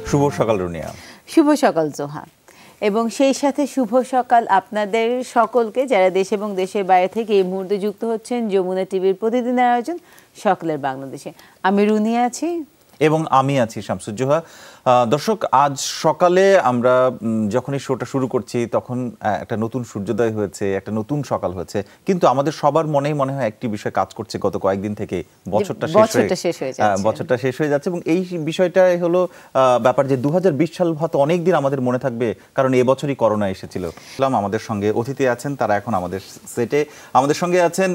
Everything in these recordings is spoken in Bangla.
শুভ সকাল রুনিয়া। শুভ সকাল জোহা, এবং সেই সাথে শুভ সকাল আপনাদের সকলকে যারা দেশ এবং দেশের বাইরে থেকে এই মুহূর্তে যুক্ত হচ্ছেন যমুনা টিভির প্রতিদিনের আয়োজন সকালের বাংলাদেশে। আমি রুনিয়া আছি এবং আমি আছি শামসুজ্জোহা। দর্শক, আজ সকালে আমরা যখনই শোটা শুরু করছি তখন একটা নতুন সূর্যোদয় হয়েছে, একটা নতুন সকাল হয়েছে, কিন্তু আমাদের সবার মনেই মনে হয় একটি বিষয় কাজ করছে গত কয়েকদিন থেকে, বছরটা শেষ হয়ে যাচ্ছে। এবং এই বিষয়টাই হলো ব্যাপার যে 2020 সাল হয়তো অনেকদিন আমাদের মনে থাকবে, কারণ এবছরই করোনা এসেছিল। আমাদের সঙ্গে অতিথি আছেন, তারা এখন আমাদের সেটে। আমাদের সঙ্গে আছেন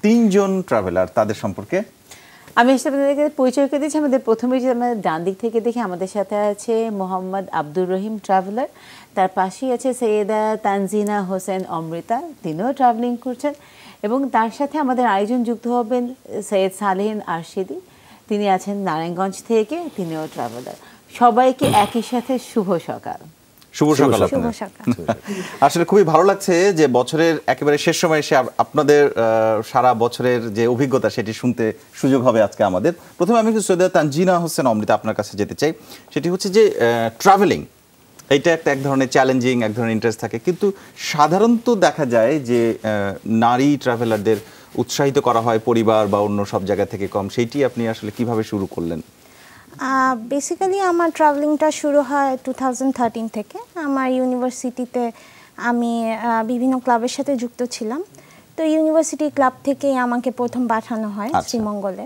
3 জন ট্রাভেলার, তাদের সম্পর্কে আমি আপনাদেরকে পরিচয় করে দিচ্ছি। আমাদের প্রথমে যে আমাদের ডান দিক থেকে দেখি আমাদের সাথে আছে মোহাম্মদ আব্দুর রহিম ট্রাভেলার, তার পাশেই আছে সৈয়দা তানজিনা হোসেন অমৃতা, তিনিও ট্রাভেলিং করছেন, এবং তার সাথে আমাদের আরেকজন যুক্ত হবেন সৈয়দ সালেহিন আরশিদি, তিনি আছেন নারায়ণগঞ্জ থেকে, তিনিও ট্রাভেলার। সবাইকে একই সাথে শুভ সকাল। শুভ সকাল। আসলে খুবই ভালো লাগছে যে বছরের একেবারে শেষ সময় এসে আপনাদের সারা বছরের যে অভিজ্ঞতা সেটি শুনতে সুযোগ হবে আজকে আমাদের। প্রথমে আমি সৈয়দা তানজিনা হোসেন অমৃতা আপনার কাছে যেতে চাই। সেটি হচ্ছে যে ট্রাভেলিং এইটা এক ধরনের চ্যালেঞ্জিং, এক ধরনের ইন্টারেস্ট থাকে, কিন্তু সাধারণত দেখা যায় যে নারী ট্রাভেলারদের উৎসাহিত করা হয় পরিবার বা অন্য সব জায়গা থেকে কম। সেইটি আপনি আসলে কিভাবে শুরু করলেন? বেসিক্যালি আমার ট্রাভেলিংটা শুরু হয় 2013 থেকে। আমার ইউনিভার্সিটিতে আমি বিভিন্ন ক্লাবের সাথে যুক্ত ছিলাম, তো ইউনিভার্সিটি ক্লাব থেকেই আমাকে প্রথম পাঠানো হয় শ্রীমঙ্গলে।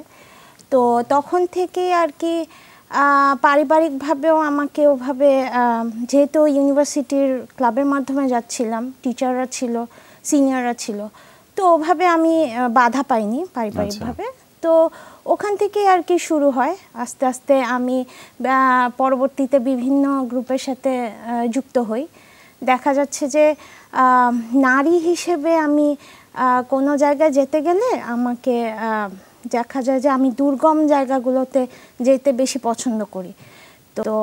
তো তখন থেকে আর কি পারিবারিকভাবেও আমাকে ওভাবে, যেহেতু ইউনিভার্সিটির ক্লাবের মাধ্যমে যাচ্ছিলাম, টিচাররা ছিল, সিনিয়ররা ছিল, তো ওভাবে আমি বাধা পাইনি পারিবারিকভাবে। তো ওখান থেকে আর কি শুরু হয়। আস্তে আস্তে আমি পরবর্তীতে বিভিন্ন গ্রুপের সাথে যুক্ত হই। দেখা যাচ্ছে যে নারী হিসেবে আমি কোনো জায়গায় যেতে গেলে আমাকে দেখা যায় যে আমি দুর্গম জায়গাগুলোতে যেতে বেশি পছন্দ করি। তো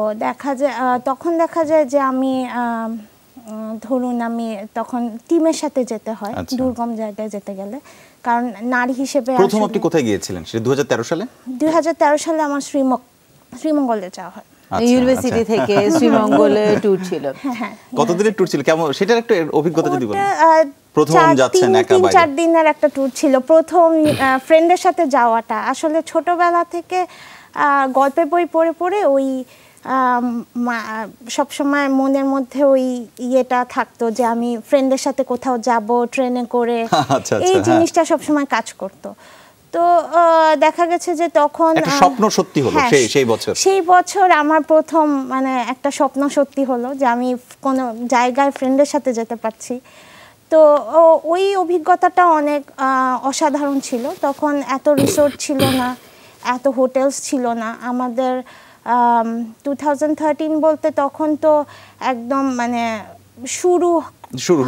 তখন দেখা যায় যে আমি ধরুন আমি তখন টিমের সাথে যেতে হয় দুর্গম জায়গায় যেতে গেলে, কারণ নারী হিসেবে। প্রথম আপনি কোথায় গিয়েছিলেন? সেটা 2013 সালে? 2013 সালে আমার শ্রীমঙ্গলে যাওয়া হয়। ইউনিভার্সিটি থেকে শ্রীমঙ্গলে ট্যুর ছিল। কতদিনের ট্যুর ছিল, কেমন সেটার একটা অভিজ্ঞতা যদি বলেন? প্রথম যাচ্ছেন একা বাইরে? 3-4 দিনের একটা ট্যুর ছিল। প্রথম ফ্রেন্ডের সাথে যাওয়াটা আসলে ছোটবেলা থেকে গল্পের বই পড়ে পড়ে ওই সবসময় মনের মধ্যে ওই ইয়েটা থাকতো যে আমি ফ্রেন্ডের সাথে কোথাও যাব ট্রেনে করে, এই জিনিসটা সবসময় কাজ করতো। তো দেখা গেছে যে তখন একটা স্বপ্ন সত্যি হলো সেই বছর আমার প্রথম মানে একটা স্বপ্ন সত্যি হলো যে আমি কোনো জায়গায় ফ্রেন্ডের সাথে যেতে পারছি। তো ওই অভিজ্ঞতাটা অনেক অসাধারণ ছিল। তখন এত রিসোর্ট ছিল না, এত হোটেলস ছিল না আমাদের। 2013 বলতে তখন তো একদম মানে শুরু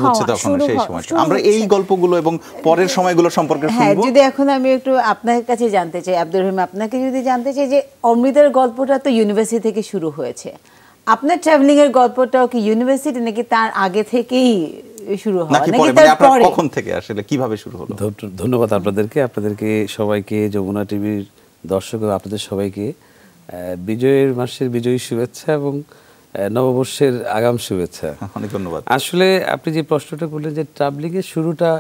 হচ্ছে তখন, সেই সময়টা আমরা এই গল্পগুলো এবং পরের সময়গুলো সম্পর্কে শুনবো। যদি এখন আমি একটু আপনার কাছে জানতে চাই আব্দুর রহিম, আপনাকে যদি জানতে চাই যে অমৃতার গল্পটা তো ইউনিভার্সিটি থেকে শুরু হয়েছে, আপনার ট্রাভেলিং এর গল্পটাও কি ইউনিভার্সিটি নাকি তার আগে থেকেই শুরু হয়, নাকি তারপরে কখন থেকে আসলে কিভাবে শুরু হলো? ধন্যবাদ আপনাদেরকে সবাইকে, যমুনা টিভির দর্শক আপনাদের সবাইকে বিজয়ের মাসের বিজয়ী শুভেচ্ছা এবং নববর্ষের আগাম শুভেচ্ছা। অনেক ধন্যবাদ। আসলে আপনি যে প্রশ্নটা করলেন যে ট্রাভেলিং এর শুরুটা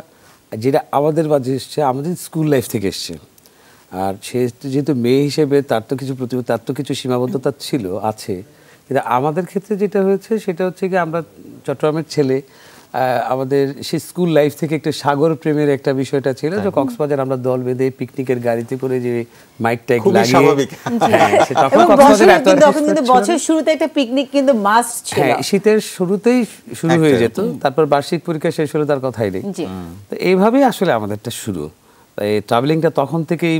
যেটা আমাদের মাঝে এসছে, আমাদের স্কুল লাইফ থেকে এসছে। আর সে যেহেতু মেয়ে হিসেবে তার তো কিছু সীমাবদ্ধতা আছে, কিন্তু আমাদের ক্ষেত্রে যেটা হয়েছে সেটা হচ্ছে কি আমরা চট্টগ্রামের ছেলে, আমাদের সেই স্কুল লাইফ থেকে একটা সাগর প্রেমের একটা বিষয়টা ছিল যে কক্সবাজার আমরা দল বেঁধে পিকনিকের গাড়িতে করে যে মাইক টাইক লাগিয়ে, বছর শুরুতে একটা পিকনিক কিন্তু মাস্ট ছিল। শীতের শুরুতেই শুরু হয়ে যেত, তারপর বার্ষিক পরীক্ষা শেষ হলো তার কথাই নেই। তো এইভাবেই আসলে আমাদেরটা শুরু। তাই ট্রাভেলিংটা তখন থেকেই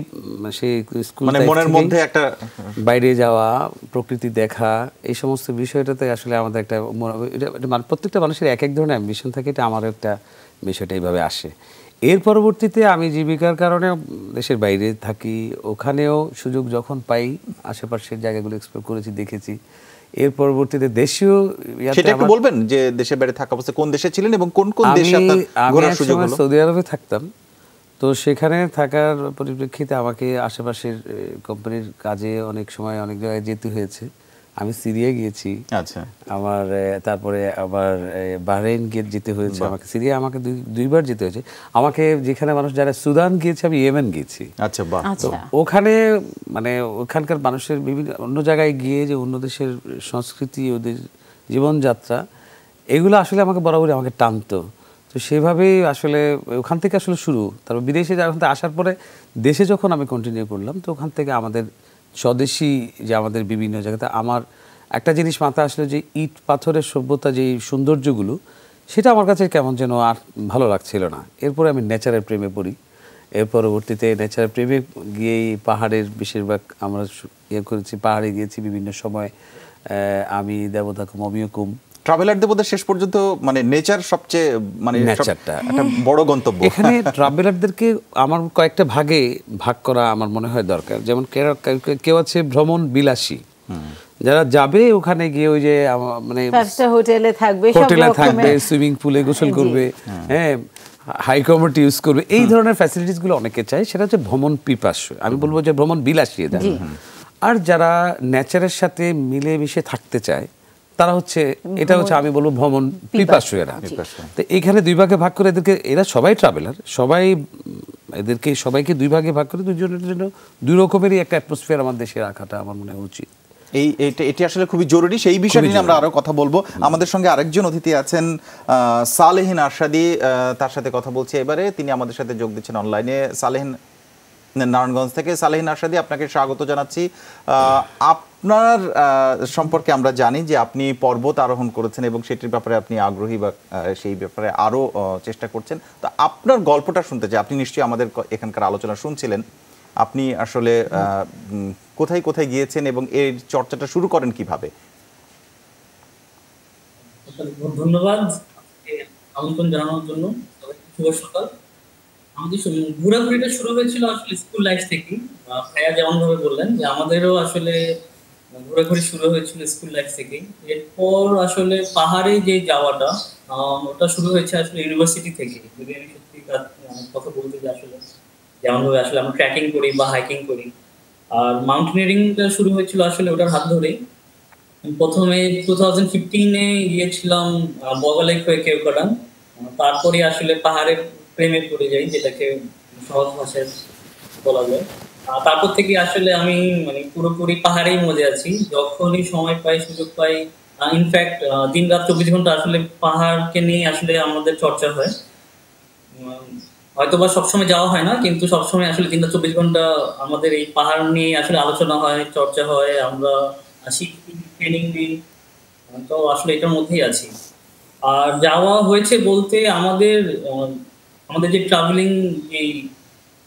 সেই স্কুল মনের মধ্যে একটা বাইরে যাওয়া, প্রকৃতি দেখা, এই সমস্ত বিষয়টাতে আসলে আমাদের একটা প্রত্যেকটা মানুষের এক ধরনের অ্যাম্বিশন থাকে, এটা আমার একটা বিষয়টা এইভাবে আসে। এর পরবর্তীতে আমি জীবিকার কারণে দেশের বাইরে থাকি, ওখানেও সুযোগ যখন পাই আশেপাশের জায়গাগুলো এক্সপ্লোর করেছি, দেখেছি। এর পরবর্তীতে দেশীয় সেটা একটু বলবেন যে দেশের বাইরে থাকা অবস্থায় কোন দেশে ছিলেন এবং কোন কোন দেশে আপনার ঘোরার সুযোগ হলো? সৌদি আরবে থাকতাম, তো সেখানে থাকার পরিপ্রেক্ষিতে আমাকে আশেপাশের কোম্পানির কাজে অনেক সময় অনেক জায়গায় যেতে হয়েছে। আমি সিরিয়া গিয়েছি, আচ্ছা, আমার তারপরে আবার বাহরাইন যেতে হয়েছে আমাকে, সিরিয়া আমাকে দুইবার যেতে হয়েছে আমাকে, যেখানে মানুষ যারা সুদান গিয়েছে, আমি ইয়েমেন গিয়েছি। আচ্ছা, বাহ। আচ্ছা, ওখানে মানে ওখানকার মানুষের বিভিন্ন অন্য জায়গায় গিয়ে যে অন্য দেশের সংস্কৃতি, ওদের জীবনযাত্রা, এগুলো আসলে আমাকে বরাবরই আমাকে টানতো। তো সেভাবেই আসলে ওখান থেকে আসলে শুরু। তারপর বিদেশে ওখান থেকে আসার পরে দেশে যখন আমি কন্টিনিউ করলাম, তো ওখান থেকে আমাদের স্বদেশী যে আমাদের বিভিন্ন জায়গাতে আমার একটা জিনিস মাথায় আসলে যে ইট পাথরের সভ্যতা, যে সৌন্দর্যগুলো, সেটা আমার কাছে কেমন যেন আর ভালো লাগছিল না। এরপরে আমি নেচারের প্রেমে পড়ি। এর পরবর্তীতে নেচারের প্রেমে গিয়েই পাহাড়ের বেশিরভাগ আমরা ইয়ে করেছি, পাহাড়ে গিয়েছি বিভিন্ন সময়। আমি দেবদাকুম, অমিয়কুম, ট্রাভেলারদের বোধহয় শেষ পর্যন্ত মানে নেচার সবচেয়ে মানে নেচারটা একটা বড় গন্তব্য। এখানে ট্রাভেলারদেরকে আমার কয়েকটা ভাগে ভাগ করা আমার মনে হয় দরকার। যেমন কেউ আছে ভ্রমণ বিলাসী, যারা যাবে ওখানে গিয়ে ওই যে মানে হোটেলে থাকবে, সুইমিং পুলে গোসল করবে, হ্যাঁ, হাই কমফোর্ট ইউজ করবে, এই ধরনের ফ্যাসিলিটিস গুলো অনেকে চায়। সেটা হচ্ছে ভ্রমণ পিপাসু, আমি বলবো যে ভ্রমণ বিলাসী এদের। আর যারা নেচারের সাথে মিলে মিশে থাকতে চায়, তারা হচ্ছে, এটা হচ্ছে আমি বলবো ভ্রমণ পিপাসু এরা। তো এইখানে দুই ভাগে ভাগ করে এদেরকে, এরা সবাই ট্রাভেলার, সবাই এদেরকে সবাইকে দুই ভাগে ভাগ করে দুজনের জন্য দুই রকমেরই একটা অ্যাটমসফিয়ার আমার দেশে রাখাটা আমার মনে হয় উচিত। এটি আসলে খুবই জরুরি। সেই বিষয় নিয়ে আমরা আরো কথা বলবো। আমাদের সঙ্গে আরেকজন অতিথি আছেন, সালেহিন আরশাদী, তার সাথে কথা বলছি এবারে। তিনি আমাদের সাথে যোগ দিচ্ছেন অনলাইনে। সালেহিন নারায়ণগঞ্জ থেকে। সালেহিন আরশাদী, আপনাকে স্বাগত জানাচ্ছি। আপনার সম্পর্কে আমরা জানি যে আপনি পর্বত আরোহণ করেছেন এবং সেটির ব্যাপারে আপনি আগ্রহী বা সেই ব্যাপারে আরো চেষ্টা করছেন। তো আপনার গল্পটা শুনতে চাই। আপনি নিশ্চয়ই আমাদের এখানকার আলোচনা শুনছিলেন। আপনি আসলে কোথায় কোথায় গিয়েছেন এবং এর চর্চাটা শুরু করেন কিভাবে? ধন্যবাদ আমন্ত্রণ জানানোর জন্য। শুভ সকাল। আমাদের ঘোরাঘুরিটা শুরু হয়েছিল আসলে স্কুল লাইফ থেকে। ভাইয়া যেমন ভাবে বললেন যে আমাদেরও আসলে ঘোরাঘুরি শুরু হয়েছিল স্কুল লাইফ থেকে। এরপর আসলে পাহাড়ে যে যাওয়াটা, ওটা শুরু হয়েছে আসলে ইউনিভার্সিটি থেকে। যদি আমি সত্যি কথা বলতে যে আসলে যেমন ভাবে আসলে আমরা ট্রেকিং করি বা হাইকিং করি, আর মাউন্টেনিয়ারিংটা শুরু হয়েছিল আসলে ওটার হাত ধরেই। প্রথমে 2015-এ গিয়েছিলাম বগালেক হয়ে কেওক্রাডাং। তারপরে আসলে পাহাড়ের প্রেমে পড়ে যাই, যেটাকে সহজ ভাষায় বলা যায়। তারপর থেকে আসলে আমি মানে পুরোপুরি পাহাড়েই মজে আছি। যখনই সময় পাই, সুযোগ পাই, ইনফ্যাক্ট দিন রাত 24 ঘন্টা আসলে পাহাড়কে নিয়ে আসলে আমাদের চর্চা হয়। হয়তোবা সবসময় যাওয়া হয় না, কিন্তু সবসময় আসলে দিন রাত 24 ঘন্টা আমাদের এই পাহাড় নিয়ে আসলে আলোচনা হয়, চর্চা হয়, আমরা শিখি, ট্রেনিং দিই। তো আসলে এটার মধ্যেই আছি। আর যাওয়া হয়েছে বলতে আমাদের যে ট্রাভেলিং, এই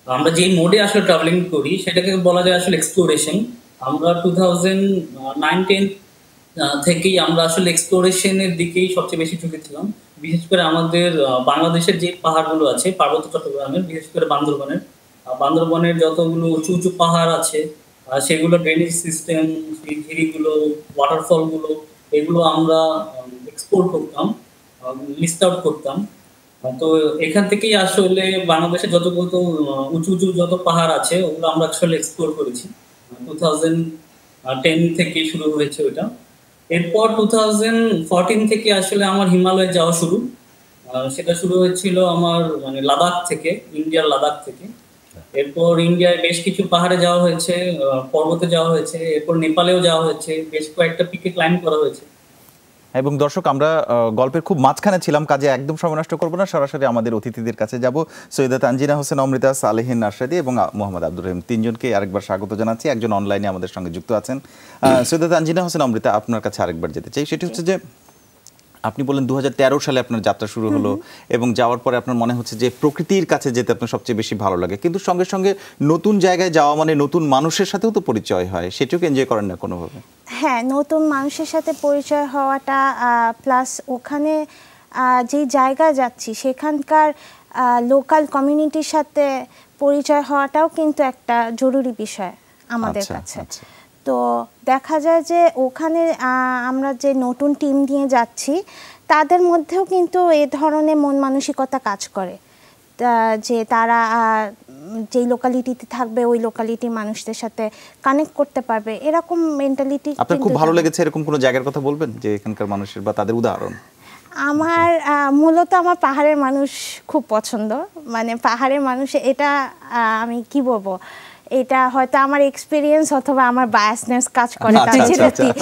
আমরা যে মোডে আসলে ট্রাভেলিং করি সেটাকে বলা যায় আসলে এক্সপ্লোরেশন। আমরা 2009-10 থেকেই আমরা আসলে এক্সপ্লোরেশনের দিকেই সবচেয়ে বেশি ঝুঁকেছিলাম। বিশেষ করে আমাদের বাংলাদেশের যে পাহাড়গুলো আছে, পার্বত্য চট্টগ্রামের, বিশেষ করে বান্দরবনের যতগুলো উঁচু উঁচু পাহাড় আছে, সেগুলো ড্রেনেজ সিস্টেম, সেই ঝিরিগুলো, ওয়াটারফলগুলো, এগুলো আমরা এক্সপ্লোর করতাম, লিস্ট আউট করতাম। তো এখান থেকেই আসলে বাংলাদেশে যতগুলো উঁচু উঁচু যত পাহাড় আছে ওগুলো আমরা আসলে এক্সপ্লোর করেছি। 2010 থেকে শুরু হয়েছে ওইটা। এরপর 2014 থেকে আসলে আমার হিমালয়ে যাওয়া শুরু। সেটা শুরু হয়েছিল আমার মানে লাদাখ থেকে, ইন্ডিয়ার লাদাখ থেকে। এরপর ইন্ডিয়ায় বেশ কিছু পাহাড়ে যাওয়া হয়েছে, পর্বতে যাওয়া হয়েছে, এরপর নেপালেও যাওয়া হয়েছে, বেশ কয়েকটা পিকে ক্লাইম্ব করা হয়েছে। এবং দর্শক, আমরা গল্পের খুব মাঝখানে ছিলাম, কাজে একদম সময় নষ্ট করবো না, সরাসরি আমাদের অতিথিদের কাছে যাব। সৈয়দা তানজিনা হোসেন অমৃতা, সালেহিন আরশাদী এবং মোহাম্মদ আব্দুর রহিম, তিনজনকে আরেকবার স্বাগত জানাচ্ছি। একজন অনলাইনে আমাদের সঙ্গে যুক্ত আছেন। সৈয়দা তানজিনা হোসেন অমৃতা, আপনার কাছে আরেকবার যেতে চাই। সেটি হচ্ছে যে আপনি বলেন 2013 সালে আপনার যাত্রা শুরু হলো এবং যাওয়ার পরে আপনার মনে হচ্ছে যে প্রকৃতির কাছে যেতে আপনার সবচেয়ে বেশি ভালো লাগে, কিন্তু সঙ্গে সঙ্গে নতুন জায়গায় যাওয়া মানে নতুন মানুষের সাথেও তো পরিচয় হয়, সেটাকে এনজয় করেন না কোনোভাবে? হ্যাঁ, নতুন মানুষের সাথে পরিচয় হওয়াটা, প্লাস ওখানে যেই জায়গায় যাচ্ছি সেখানকার লোকাল কমিউনিটির সাথে পরিচয় হওয়াটাও কিন্তু একটা জরুরি বিষয় আমাদের কাছে। তো দেখা যায় যে ওখানে আমরা যে নতুন টিম নিয়ে যাচ্ছি তাদের মধ্যেও কিন্তু এ ধরনের মন মানসিকতা কাজ করে, যে তারা যেই লোকালিটিতে থাকবে ওই লোকালিটির মানুষদের সাথে কানেক্ট করতে পারবে, এরকম মেন্টালিটি। আপনার খুব ভালো লেগেছে এরকম কোনো জায়গার কথা বলবেন যে এখানকার মানুষের বা তাদের উদাহরণ? আমার মূলত আমার পাহাড়ের মানুষ খুব পছন্দ, মানে পাহাড়ের মানুষ, এটা আমি কি বলবো, এটা হয়তো আমার এক্সপেরিয়েন্স অথবা আমার বায়াসনেস কাজ করে।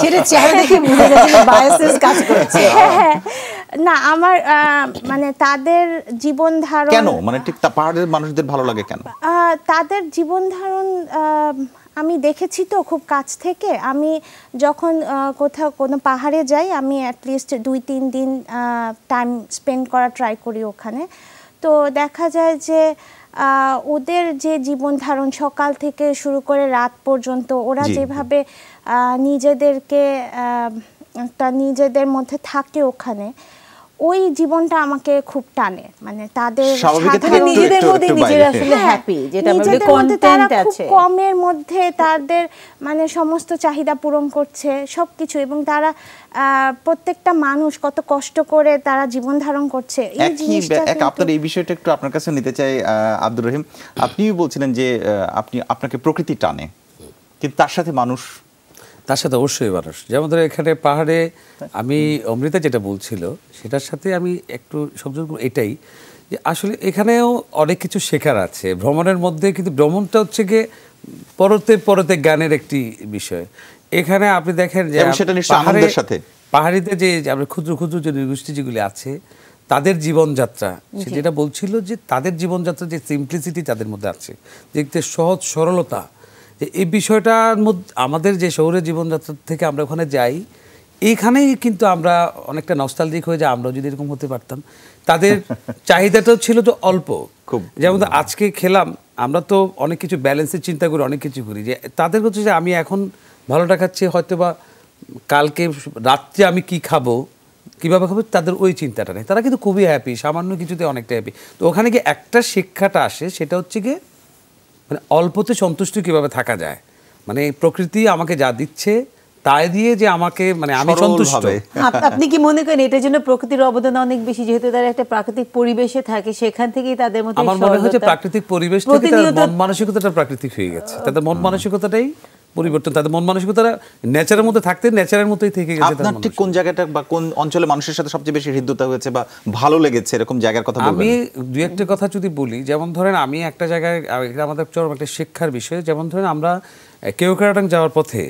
সেটা চেহারা দেখে বোঝা যাচ্ছে বায়াসনেস কাজ করছে। না, আমার মানে তাদের জীবন ধারণ কেন, মানে ঠিক পাহাড়ের মানুষদের ভালো লাগে কেন? তাদের জীবন ধারণ আমি দেখেছি তো খুব কাছ থেকে। আমি যখন কোথাও কোনো পাহাড়ে যাই, আমি অ্যাটলিস্ট 2-3 দিন টাইম স্পেন্ড করা ট্রাই করি ওখানে। তো দেখা যায় যে ওদের যে জীবন ধারণ সকাল থেকে শুরু করে রাত পর্যন্ত, ওরা যেভাবে নিজেদেরকে একটা নিজেদের মধ্যে থাকে ওখানে, ওই জীবনটা আমাকে খুব টানে। মানে তাদের নিজেদের মধ্যে নিজেরা আসলে হ্যাপি, যেটা আমাদের কন্টেন্ট আছে, খুব কমের মধ্যে তাদের মানে সমস্ত চাহিদা পূরণ করছে সবকিছু, এবং তারা প্রত্যেকটা মানুষ কত কষ্ট করে তারা জীবন ধারণ করছে। এই জিনিসটা আপনার এই বিষয়টা একটু আপনার কাছে নিতে চাই আব্দুর রহিম। আপনিও বলছিলেন যে আপনাকে প্রকৃতি টানে, কিন্তু তার সাথে মানুষ, তার সাথে অবশ্যই মানুষ। যেমন ধরো এখানে পাহাড়ে আমি অমৃতা যেটা বলছিল সেটার সাথে আমি একটু সংযোগ এটাই যে আসলে এখানেও অনেক কিছু শেখার আছে ভ্রমণের মধ্যে, কিন্তু ভ্রমণটা হচ্ছে গিয়ে পরতে পরতে জ্ঞানের একটি বিষয়। এখানে আপনি দেখেন যে পাহাড়িতে যে আমরা ক্ষুদ্র ক্ষুদ্র যে নৃগোষ্ঠী যেগুলি আছে তাদের জীবনযাত্রা, সে যেটা বলছিল যে তাদের জীবনযাত্রা যে সিম্পলিসিটি তাদের মধ্যে আছে, দেখতে সহজ সরলতা, এই বিষয়টার মধ্যে আমাদের যে শহরের জীবনযাত্রা থেকে আমরা ওখানে যাই, এইখানেই কিন্তু আমরা অনেকটা নস্টালজিক হয়ে যাই। আমরা যদি এরকম হতে পারতাম। তাদের চাহিদাটাও ছিল তো অল্প, যেমন আজকে খেলাম, আমরা তো অনেক কিছু ব্যালেন্সের চিন্তা করি, অনেক কিছু করি, যে তাদের হচ্ছে যে আমি এখন ভালোটা খাচ্ছি, হয়তো বা কালকে রাত্রে আমি কি খাবো, কীভাবে খাবো, তাদের ওই চিন্তাটা নেই। তারা কিন্তু খুবই হ্যাপি, সামান্য কিছুতে অনেকটা হ্যাপি। তো ওখানে গিয়ে একটা শিক্ষাটা আসে, সেটা হচ্ছে গিয়ে মানে অল্পতে সন্তুষ্ট কিভাবে থাকা যায়, মানে প্রকৃতি আমাকে যা দিচ্ছে তাই দিয়ে যে আমাকে মানে আমি সন্তুষ্ট। আপনি কি মনে করেন এটার জন্য প্রকৃতির অবদান অনেক বেশি, যেহেতু তারা একটা প্রাকৃতিক পরিবেশে থাকে, সেখান থেকেই তাদের মধ্যে আমার মনে হয় যে প্রাকৃতিক পরিবেশ থেকে তাদের মন মানসিকতাটা প্রাকৃতিক হয়ে গেছে, তাদের মন মানসিকতাটাই পরিবর্তন, তাদের মন মানসিকতাটা নেচারের মধ্যে থাকতে নেচারের মতোই থেকে গেছে। আপনার ঠিক কোন জায়গাটা বা কোন অঞ্চলে মানুষের সাথে সবচেয়ে বেশি হৃদ্যতা হয়েছে বা ভালো লেগেছে, এরকম জায়গার কথা বলবেন? আমি দুই একটা কথা যদি বলি, যেমন ধরেন আমি একটা জায়গায়, আমাদের চরম একটা শিক্ষার বিষয়, যেমন ধরেন আমরা কেওক্রাটাং যাওয়ার পথে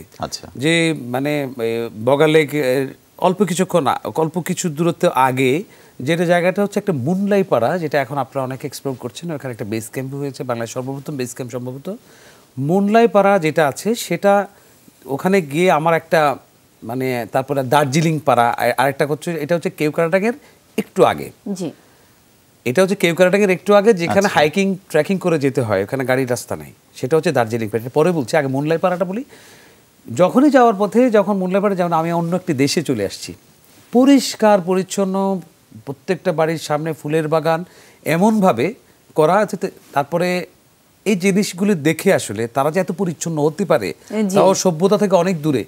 যে মানে বগালেক অল্প কিছু দূরত্ব আগে যেটা জায়গাটা হচ্ছে একটা মুনলাই পাড়া, যেটা এখন আপনারা অনেকে এক্সপ্লোর করছেন, ওখানে একটা বেস ক্যাম্প হয়েছে, বাংলাদেশ সর্বপ্রথম বেস ক্যাম্প সম্ভবত মুনলাই পাড়া যেটা আছে, সেটা ওখানে গিয়ে আমার একটা মানে, তারপরে দার্জিলিং পাড়া, আরেকটা হচ্ছে এটা হচ্ছে কেওক্রাটাংয়ের একটু আগে, এটা হচ্ছে কেওক্রাটাংয়ের একটু আগে, যেখানে হাইকিং ট্রেকিং করে যেতে হয়, ওখানে গাড়ির রাস্তা নাই, সেটা হচ্ছে দার্জিলিং পাড়া। পরে বলছি, আগে মুনলাই পাড়াটা বলি। যখনই যাওয়ার পথে, যখন মুনলাই পাড়া যেমন আমি অন্য একটি দেশে চলে আসছি, পরিষ্কার পরিচ্ছন্ন, প্রত্যেকটা বাড়ির সামনে ফুলের বাগান এমনভাবে করা আছে। তারপরে এই জিনিসগুলি দেখে আসলে তারা যে এত পরিচ্ছন্ন হতে পারে, তাও সভ্যতা থেকে অনেক দূরে,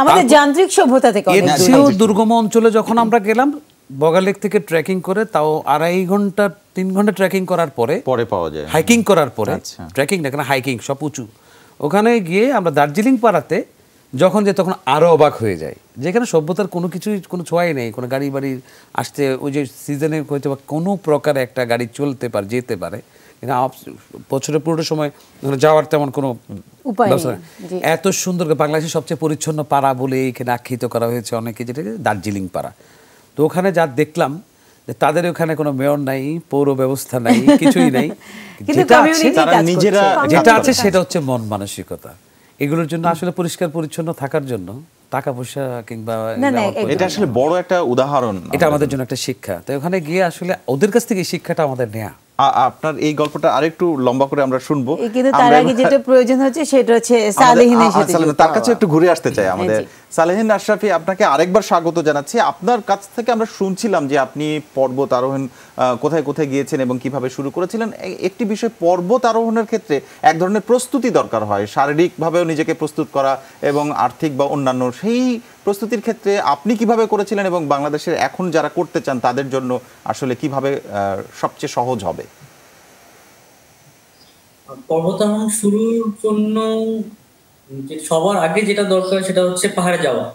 আমাদের যান্ত্রিক সভ্যতা থেকে অনেক দূরে। দুর্গম অঞ্চলে যখন আমরা গেলাম বগালেক থেকে ট্রেকিং করে, তাও 2.5 ঘন্টা 3 ঘন্টা ট্রেকিং করার পরে পাওয়া যায়, হাইকিং করার পরে, ট্রেকিং না কেন হাইকিং সব উঁচু, ওখানে গিয়ে আমরা দার্জিলিং পাড়াতে যখন যে তখন আরো অবাক হয়ে যায়, যেখানে সভ্যতার কোনো ছোঁয়াই নেই, কোনো গাড়ি বাড়ি আসতে, ওই যে সিজনে হয়তো বা কোনো প্রকারে একটা গাড়ি চলতে পারে, যেতে পারে, কিন্তু বছরের পুরোটা সময় যাওয়ার তেমন কোনো উপায় নেই। এত সুন্দর বাংলাদেশের সবচেয়ে পরিচ্ছন্ন পাড়া বলে এখানে আখ্যায়িত করা হয়েছে অনেকে, যেটা দার্জিলিং পাড়া। তো ওখানে যা দেখলাম যে তাদের ওখানে কোনো মেয়র নাই, পৌর ব্যবস্থা নাই, কিছুই নাই, যেটা আছে সেটা হচ্ছে মন মানসিকতা। এগুলোর জন্য আসলে পরিষ্কার পরিচ্ছন্ন থাকার জন্য টাকা পয়সা কিংবা এটা আসলে বড় একটা উদাহরণ, এটা আমাদের জন্য একটা শিক্ষা। তাই ওখানে গিয়ে আসলে ওদের কাছ থেকে এই শিক্ষাটা আমাদের নেয়া। আপনার এই গল্পটা আরেকটু লম্বা করে আমরা শুনবো, কিন্তু তার আগে যেটা প্রয়োজন হচ্ছে সেটা হচ্ছে সালেহিনের সাথে, তার কাছে একটু ঘুরে আসতে চাই আমাদের। সালেহিন আশরাফি, আপনাকে আরেকবার স্বাগত জানাচ্ছি। আপনার কাছ থেকে আমরা শুনছিলাম যে আপনি পর্বত আরোহণ কোথায় কোথায় গিয়েছেন এবং কিভাবে শুরু করেছিলেন। একটি বিষয়, পর্বত আরোহণের ক্ষেত্রে এক ধরনের প্রস্তুতি দরকার হয়, শারীরিকভাবেও নিজেকে প্রস্তুত করা এবং আর্থিক বা অন্যান্য, সেই প্রস্তুতির ক্ষেত্রে আপনি কিভাবে করেছিলেন এবং বাংলাদেশের এখন যারা করতে চান তাদের জন্য আসলে কিভাবে সবচেয়ে সহজ হবে? পর্বতারোহণ শুরুর জন্য যে সবার আগে যেটা দরকার সেটা হচ্ছে পাহাড়ে যাওয়া।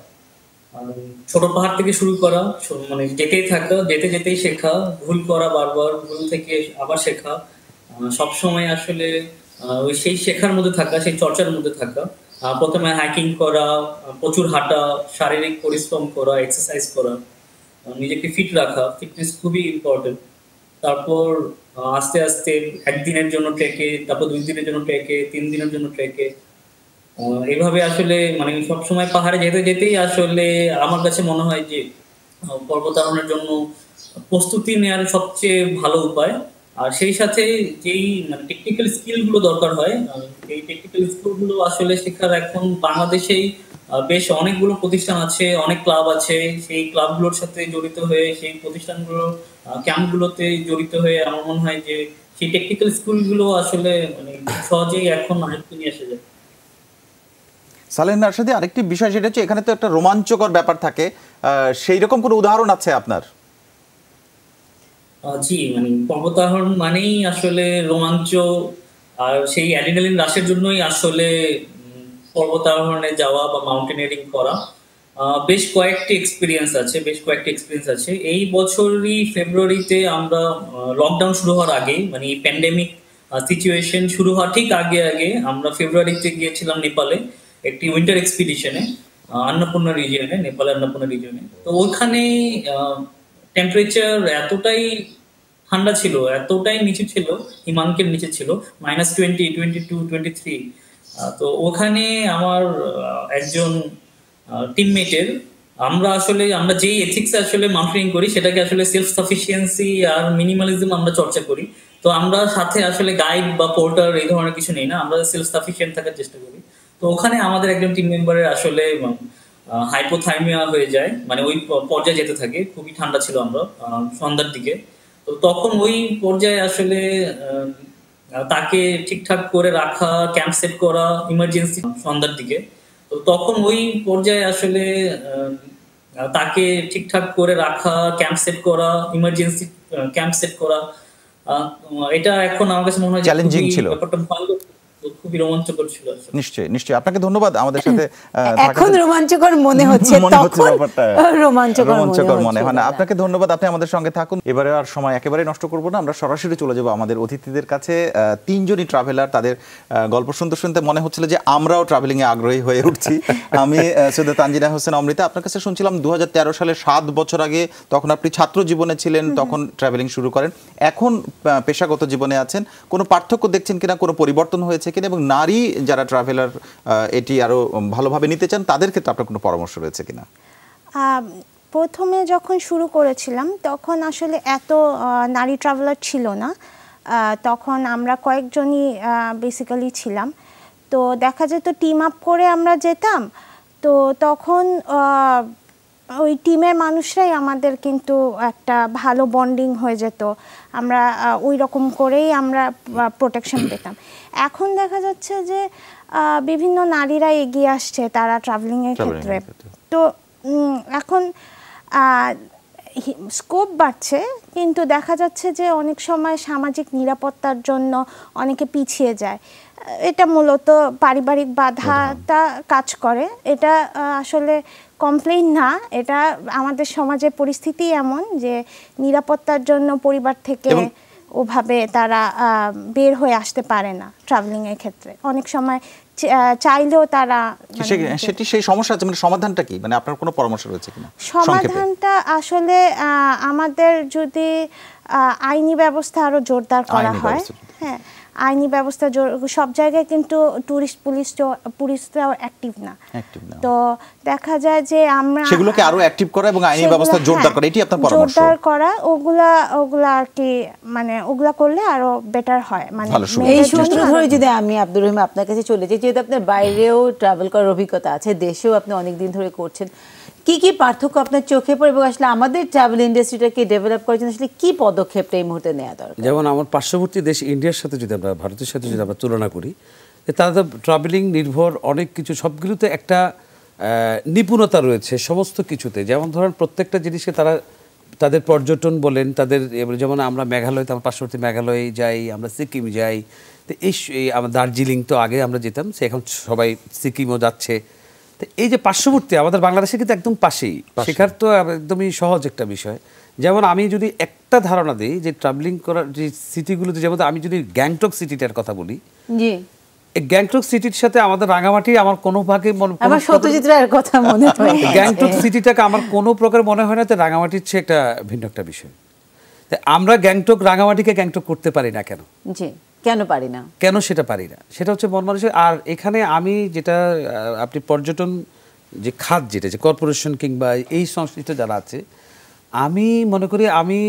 আর ছোট পাহাড় থেকে শুরু করা, মানে যেতেই থাকা, যেতে যেতেই শেখা, ভুল করা, বারবার ভুল থেকে আবার শেখা, সবসময় আসলে ওই সেই শেখার মধ্যে থাকা, সেই চর্চার মধ্যে থাকা। প্রথমে হাইকিং করা, প্রচুর হাঁটা, শারীরিক পরিশ্রম করা, এক্সারসাইজ করা, নিজেকে ফিট রাখা, ফিটনেস খুবই ইম্পর্টেন্ট। তারপর আস্তে আস্তে একদিনের জন্য ট্রেকে, তারপর 2 দিনের জন্য ট্রেকে, 3 দিনের জন্য ট্রেকে, এইভাবে আসলে মানে সবসময় পাহাড়ে যেতে যেতেই আসলে আমার কাছে মনে হয় যে পর্বতারোহণের জন্য প্রস্তুতি নেওয়ার সবচেয়ে ভালো উপায়। আর সেই সাথে যেই মানে টেকনিক্যাল স্কিল গুলো দরকার হয়, এই টেকনিক্যাল স্কিল গুলো আসলে শেখার এখন বাংলাদেশেই বেশ অনেকগুলো প্রতিষ্ঠান আছে, অনেক ক্লাব আছে। সেই ক্লাবগুলোর সাথে জড়িত হয়ে, সেই প্রতিষ্ঠানগুলোর ক্যাম্পগুলোতে জড়িত হয়ে আমার মনে হয় যে সেই টেকনিক্যাল স্কিল গুলো আসলে মানে সহজেই এখন আয়ত্তে নিয়ে আসা যায়। সালেহ নারসাদি, আরেকটি বিষয় সেটা হচ্ছে এখানে তো একটা রোমাঞ্চকর ব্যাপার থাকে, সেই রকম কোনো উদাহরণ আছে আপনার? জি, মানে পর্বতারোহণ মানেই আসলে রোমাঞ্চ, আর সেই অ্যাড্রিনালিন রাশের জন্যই আসলে পর্বতারোহণে যাওয়া বা মাউন্টেনিয়ারিং করা। বেশ কয়েকটি এক্সপিরিয়েন্স আছে। এই বছরই ফেব্রুয়ারিতে আমরা লকডাউন শুরু হওয়ার আগে, মানে এই প্যান্ডেমিক সিচুয়েশন শুরু হওয়ার ঠিক আগে আগে আমরা ফেব্রুয়ারিতে গিয়েছিলাম নেপালে একটি উইন্টার এক্সপিডিশনে, আন্নপূর্ণা রিজিয়নে, নেপালের আন্নপূর্ণা রিজিয়নে। তো ওখানে টেম্পারেচার এতটাই ঠান্ডা ছিল, এতটাই নিচে ছিল, হিমাঙ্কের নিচে ছিল, -20, 22, 23। তো ওখানে আমার একজন টিমমেটের, আমরা যেই এথিক্সে আসলে মাউন্টেনিং করি সেটাকে আসলে সেলফ সাফিসিয়েন্সি আর মিনিমালিজম আমরা চর্চা করি। তো আমরা সাথে আসলে গাইড বা পোর্টার এই ধরনের কিছু নেই না, আমরা সেলফ সাফিসিয়েন্ট থাকার চেষ্টা করি। তো ওখানে আমাদের একজন টিম মেম্বারের আসলে হাইপোথার্মিয়া হয়ে যায়, মানে ওই পর্যায়ে যেতে থাকে। খুবই ঠান্ডা ছিল আমরা সন্ধ্যার দিকে। তো তখন ওই পর্যায়ে আসলে তাকে ঠিকঠাক করে রাখা, ক্যাম্প সেট করা, ইমার্জেন্সি সন্ধ্যার দিকে। তো তখন ওই পর্যায়ে আসলে তাকে ঠিকঠাক করে রাখা, ক্যাম্প সেট করা, ইমার্জেন্সি ক্যাম্প সেট করা, এটা এখন আমার কাছে মনে হয় চ্যালেঞ্জিং ছিল, ব্যাপারটা ভালো, খুবই রোমাঞ্চকর ছিল। নিশ্চয়ই নিশ্চয়ই, আপনাকে ধন্যবাদ আমাদের সাথে এখন রোমাঞ্চকর মনে হচ্ছে, তখন রোমাঞ্চকর মনে হয় না। আপনাকে ধন্যবাদ, আপনি আমাদের সঙ্গে থাকুন। এবারে আর সময় একেবারে নষ্ট করব না, আমরা সরাসরি চলে যাব আমাদের অতিথিদের কাছে। 3 জনই ট্রাভেলার, তাদের গল্প শুনতে শুনতে মনে হচ্ছিল যে আমরাও ট্রাভেলিং এ আগ্রহী হয়ে উঠছি। আমি সৈয়দা তানজিনা হোসেন অমৃতা, আপনার কাছে শুনছিলাম 2013 সালে 7 বছর আগে, তখন আপনি ছাত্র জীবনে ছিলেন, তখন ট্রাভেলিং শুরু করেন। এখন পেশাগত জীবনে আছেন, কোনো পার্থক্য দেখছেন কিনা, কোনো পরিবর্তন হয়েছে কিনা, এবং নারী যারা ট্রাভেলার এটি আরো ভালোভাবে নিতে চান তাদের ক্ষেত্রে আপনার কোনো পরামর্শ রয়েছে কিনা? প্রথমে যখন শুরু করেছিলাম তখন আসলে এত নারী ট্রাভেলার ছিল না, তখন আমরা কয়েকজনই বেসিক্যালি ছিলাম। তো দেখা যেত টিম আপ করে আমরা যেতাম, তো তখন ওই টিমের মানুষরাই আমাদের কিন্তু একটা ভালো বন্ডিং হয়ে যেত, আমরা ওই রকম করেই আমরা প্রোটেকশন পেতাম। এখন দেখা যাচ্ছে যে বিভিন্ন নারীরা এগিয়ে আসছে তারা ট্রাভেলিংয়ের ক্ষেত্রে। তো এখন স্কোপ বাড়ছে, কিন্তু দেখা যাচ্ছে যে অনেক সময় সামাজিক নিরাপত্তার জন্য অনেকে পিছিয়ে যায়। এটা মূলত পারিবারিক বাধাটা কাজ করে, এটা আসলে কমপ্লেইন না, এটা আমাদের সমাজের পরিস্থিতি এমন যে নিরাপত্তার জন্য পরিবার থেকে ওভাবে তারা বের হয়ে আসতে পারে না ট্রাভেলিংয়ের ক্ষেত্রে। অনেক সময় চাইলেও তারা সেটি সেই সমস্যা আছে, মানে সমাধানটা কি, মানে আপনার কোনো পরামর্শ রয়েছে কিনা? সমাধানটা আসলে আমাদের যদি আইনি ব্যবস্থা আরো জোরদার করা হয়, হ্যাঁ আইনি ব্যবস্থা সব জায়গায় কিন্তু টুরিস্ট পুলিশরাও অ্যাক্টিভ না, তো দেখা যায় যে আমরা সেগুলোকে আরো অ্যাক্টিভ করা এবং আইনি ব্যবস্থা জোরদার করা, এটি আপনার পরামর্শ? জোরদার করা, ওগুলা আর কি, মানে ওগুলা করলে আরো বেটার হয়। মানে এই সূত্র ধরে যদি আমি আব্দুর রহিম আপনার কাছে চলে যাই, যেহেতু আপনার বাইরেও ট্রাভেল করার অভিজ্ঞতা আছে, দেশেও আপনি অনেকদিন ধরে করছেন, কি কি পার্থক্য আপনার চোখে পড়ে, এবং আসলে আমাদের ট্রাভেল ইন্ডাস্ট্রিটাকে ডেভেলপ করার জন্য আসলে কি পদক্ষেপটা এই মুহূর্তে নেওয়া দরকার? যেমন আমার পার্শ্ববর্তী দেশ ইন্ডিয়ার সাথে যদি আমরা, ভারতের সাথে যদি আমরা তুলনা করি, তারা তো ট্রাভেলিং নির্ভর অনেক কিছু, সবগুলোতে একটা নিপুণতা রয়েছে সমস্ত কিছুতে। যেমন ধরেন প্রত্যেকটা জিনিসকে তারা তাদের পর্যটন বলেন, তাদের যেমন আমরা মেঘালয়, আমার পার্শ্ববর্তী মেঘালয়ে যাই, আমরা সিকিম যাই, তো এই আমার দার্জিলিং তো আগে আমরা যেতাম, সে এখন সবাই সিকিমও যাচ্ছে। তো এই যে পার্শ্ববর্তী আমাদের বাংলাদেশে কিন্তু একদম পাশেই, শেখার তো একদমই সহজ একটা বিষয়। যেমন আমি যদি একটা ধারণা দিই যে ট্রাভেলিং করার যে সিটিগুলোতে, যেমন আমি যদি গ্যাংটক সিটিটার কথা বলি, জি, এই গ্যাংটক সিটির সাথে আমাদের রাঙামাটি আমার কোনো ভাগে আমার সত্যজিৎ রায়ের কথা মনে হয়। গ্যাংটক সিটিটাকে আমার কোনো প্রকার মনে হয় না যে রাঙামাটির চেয়ে একটা ভিন্ন একটা বিষয়। তাই আমরা গ্যাংটক রাঙামাটিকে গ্যাংটক করতে পারি না কেন? জি, কেন পারি না? কেন সেটা পারি না, সেটা হচ্ছে মন মানুষের। আর এখানে আমি যেটা আপনি পর্যটন যে খাত, যেটা যে কর্পোরেশন কিংবা এই সংশ্লিষ্ট যারা আছে, আমি মনে করি আমি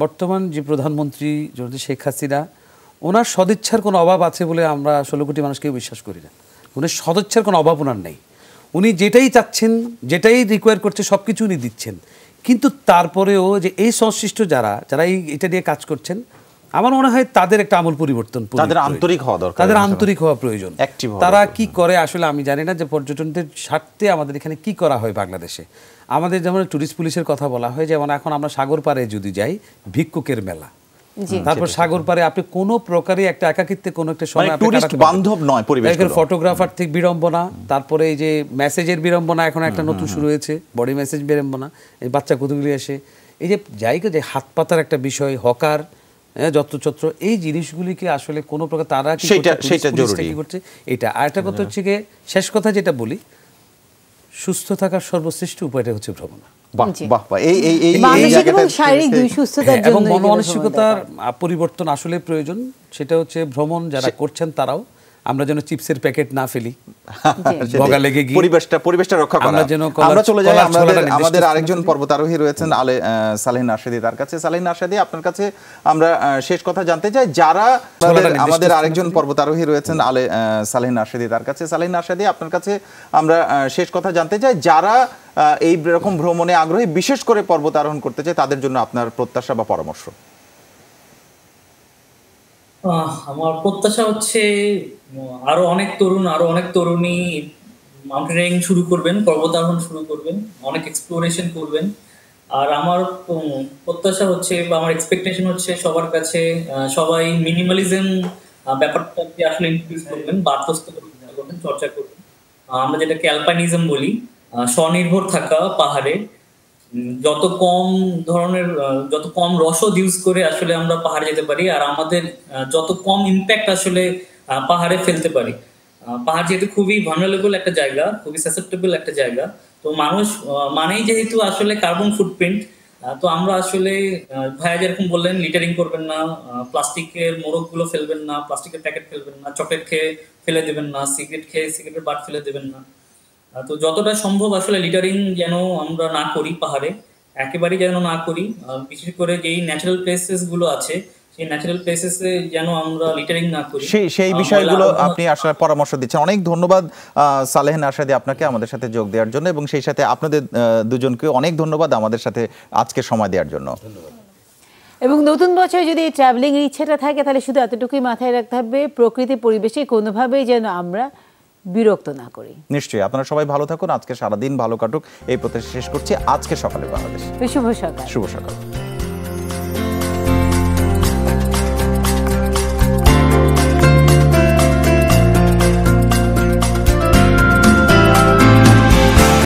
বর্তমান যে প্রধানমন্ত্রী জনাব শেখ হাসিনা, ওনার সদিচ্ছার কোনো অভাব আছে বলে আমরা 16 কোটি মানুষকে বিশ্বাস করি না। উনি সদিচ্ছার কোনো অভাব ওনার নেই। উনি যেটাই চাচ্ছেন, যেটাই রিকোয়ার করছে, সব কিছু উনি দিচ্ছেন। কিন্তু তারপরেও যে এই সংশ্লিষ্ট যারা এটা নিয়ে কাজ করছেন, আমার মনে হয় তাদের একটা আমূল পরিবর্তন, তাদের আন্তরিক হওয়া দরকার, তাদের আন্তরিক হওয়া প্রয়োজন। তারা কি করে আসলে আমি জানি না, যে পর্যটনদের স্বার্থে আমাদের এখানে কি করা হয় বাংলাদেশে। আমাদের যেমন টুরিস্ট পুলিশের কথা বলা হয়, যেমন এখন আমরা সাগর পাড়ে যদি যাই, ভিক্ষুকের মেলা, তারপর সাগর পাড়ে আপনি কোনো প্রকারে একটা একাকিত্বে কোনো একটা সময় টুরিস্ট বান্ধব নয় পরিবেশ, ফটোগ্রাফার থেকে বিড়ম্বনা, তারপরে এই যে মেসেজের বিড়ম্বনা এখন একটা নতুন শুরু হয়েছে, বডি মেসেজ বিড়ম্বনা, এই বাচ্চা কতগুলি আসে, এই যে জায়গা যে হাত পাতার একটা বিষয়, হকার, যত্রচত্র, এই জিনিসগুলিকে আসলে কোনো প্রকার তারা কি করছে এটা। আর একটা কথা হচ্ছে গিয়ে, শেষ কথা যেটা বলি, সুস্থ থাকার সর্বশ্রেষ্ঠ উপায়টা হচ্ছে ভ্রমণ। এবং মন মানসিকতার পরিবর্তন আসলে প্রয়োজন। সেটা হচ্ছে ভ্রমণ যারা করছেন তারাও, আমরা যেন চিপসের প্যাকেট না ফেলি, পরিবেশটা রক্ষা করা। আমরা চলে যাই আমাদের আরেকজন পর্বতারোহী রয়েছেন সালেহীন আরশাদী, তার কাছে। সালেহীন আরশাদী, আপনার কাছে আমরা শেষ কথা জানতে চাই, যারা আমাদের আরেকজন পর্বতারোহী রয়েছেন সালেহীন আরশাদী, তার কাছে। সালেহীন আরশাদী, আপনার কাছে আমরা শেষ কথা জানতে চাই, যারা এই রকম ভ্রমণে আগ্রহী, বিশেষ করে পর্বত আরোহণ করতে চায়, তাদের জন্য আপনার প্রত্যাশা বা পরামর্শ। আমার প্রত্যাশা হচ্ছে আরো অনেক তরুণ, আরো অনেক তরুণী মাউন্টেনিয়ারিং শুরু করবেন, পর্বতারোহণ শুরু করবেন, অনেক এক্সপ্লোরেশন করবেন। আর আমার প্রত্যাশা হচ্ছে বা আমার এক্সপেকটেশন হচ্ছে সবার কাছে সবাই মিনিমালিজম ব্যাপারটাকে আসলে ইনক্রিজ করবেন, বার্ধস্ত করবেন, চর্চা করবেন। আমরা যেটাকে অ্যালপাইনিজম বলি, স্বনির্ভর থাকা পাহাড়ে, যত কম রসদ ইউজ করে আসলে আমরা পাহাড়ে যেতে পারি, আর আমাদের যত কম ইম্প্যাক্ট আসলে পাহাড়ে ফেলতে পারি। পাহাড় যেহেতু খুবই ভালনারেবল একটা জায়গা, খুবই সাসেপ্টেবল একটা জায়গা, তো মানুষ মানেই যেহেতু আসলে কার্বন ফুটপ্রিন্ট, তো আমরা আসলে ভাইয়া যেরকম বললেন, লিটারিং করবেন না, প্লাস্টিকের মোড়কগুলো ফেলবেন না, প্লাস্টিকের প্যাকেট ফেলবেন না, চকলেট খেয়ে ফেলে দেবেন না, সিগারেট খেয়ে সিগারেটের বাট ফেলে দেবেন না। তো যতটা সম্ভব আসলে লিটারিং যেন আমরা না করি, পাহাড়ে একেবারেই যেন না করি। বিশেষ করে যেই ন্যাচারাল প্লেসেস গুলো আছে, সেই ন্যাচারাল প্লেসেসে যেন আমরা লিটারিং না করি, সেই বিষয়গুলো আপনি আসলে পরামর্শ দিচ্ছেন। অনেক ধন্যবাদ সালেহীন আরশাদী আপনাকে আমাদের সাথে যোগ দেওয়ার জন্য, এবং সেই সাথে আপনাদের দুজনকে অনেক ধন্যবাদ আমাদের সাথে আজকে সময় দেওয়ার জন্য। এবং নতুন বছরে যদি ট্রাভেলিং এর ইচ্ছাটা থাকে, তাহলে শুধু এতটুকুই মাথায় রাখতে হবে, প্রকৃতি পরিবেশে কোনোভাবেই যেন আমরা বিরক্ত না করি। নিশ্চয়ই। আপনারা সবাই ভালো থাকুন, আজকে সারাদিন ভালো কাটুক এই প্রত্যাশা শেষ করছি। আজকে সকালে বাংলাদেশ। শুভ সকাল। শুভ সকাল।